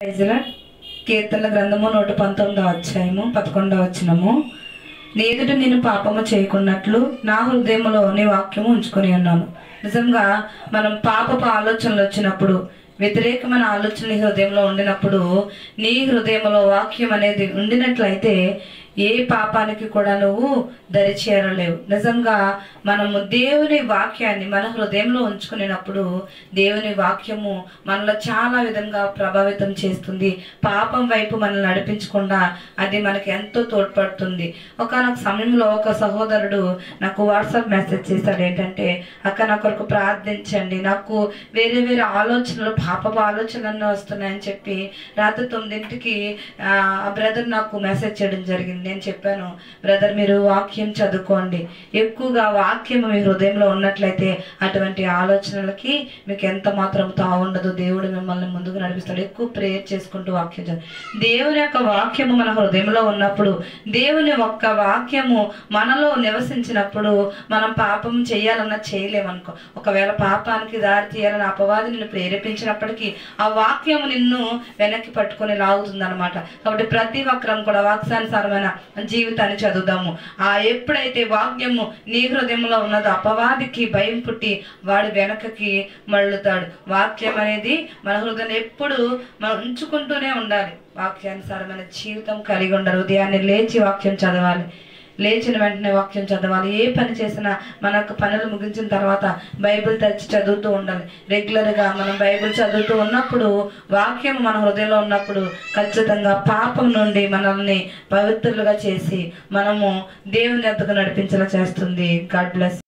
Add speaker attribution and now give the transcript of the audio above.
Speaker 1: కీర్తనల గ్రంథము 119వ అధ్యాయము 11వ వచనము. నీ ఎదుట నేను పాపము చేయకున్నట్లు నా హృదయములో నీ వాక్యము ఉంచుకొని ఉన్నాను. నిజంగా మనం పాపపు ఆలోచనలు వచ్చినప్పుడు, వ్యతిరేకమైన ఆలోచనలు హృదయంలో ఉండినప్పుడు, నీ హృదయంలో వాక్యం అనేది ఉండినట్లయితే ఏ పాపానికి కూడా నువ్వు దరిచేరలేవు. నిజంగా మనము దేవుని వాక్యాన్ని మన హృదయంలో ఉంచుకునేటప్పుడు దేవుని వాక్యము మనలో చాలా విధంగా ప్రభావితం చేస్తుంది. పాపం వైపు మనల్ని నడిపించకుండా అది మనకి ఎంతో తోడ్పడుతుంది. ఒకనొక సమయంలో ఒక సహోదరుడు నాకు వాట్సాప్ మెసేజ్ చేశాడు. ఏంటంటే, అక్క నా కొరకు ప్రార్థించండి, నాకు వేరే వేరే ఆలోచనలు, పాపపు ఆలోచనలు వస్తున్నాయని చెప్పి రాత్రి 9ంటికి ఆ బ్రదర్ నాకు మెసేజ్ చేయడం జరిగింది. నేను చెప్పాను, బ్రదర్ మీరు వాక్యం చదువుకోండి, ఎక్కువగా వాక్యం మీ హృదయంలో ఉన్నట్లయితే అటువంటి ఆలోచనలకి మీకు ఎంత మాత్రం తావుండదు. దేవుడు మిమ్మల్ని ముందుకు నడిపిస్తాడు. ఎక్కువ ప్రేయర్ చేసుకుంటూ వాక్యం చదువు. దేవుని యొక్క వాక్యము మన హృదయంలో ఉన్నప్పుడు, దేవుని ఒక్క వాక్యము మనలో నివసించినప్పుడు మనం పాపం చేయాలన్నా చేయలేమనుకో. ఒకవేళ పాపానికి దారి తీయాలని అపవాది నిన్ను ప్రేరేపించినప్పటికీ ఆ వాక్యము నిన్ను వెనక్కి పట్టుకొని లాగుతుంది అనమాట. కాబట్టి ప్రతి ఒక్కరం కూడా వాక్యానుసారమైన జీవితాన్ని చదువుదాము. ఎప్పుడైతే వాక్యము నీ హృదయంలో ఉన్నదో అపవాదికి భయం పుట్టి వాడు వెనకకి మళ్ళుతాడు. వాక్యం అనేది మన హృదయం ఎప్పుడు మనం ఉంచుకుంటూనే ఉండాలి. వాక్యానుసారమైన జీవితం కలిగి ఉండాలి. ఉదయాన్నే లేచి వాక్యం చదవాలి, లేచిన వెంటనే వాక్యం చదవాలి. ఏ పని చేసినా మనకు పనులు ముగించిన తర్వాత బైబిల్ తెచ్చి చదువుతూ ఉండాలి. రెగ్యులర్గా మనం బైబిల్ చదువుతూ ఉన్నప్పుడు, వాక్యం మన హృదయంలో ఉన్నప్పుడు ఖచ్చితంగా పాపం నుండి మనల్ని పవిత్రులుగా చేసి మనము దేవుని యొద్దకు నడిపించేలా చేస్తుంది. God bless.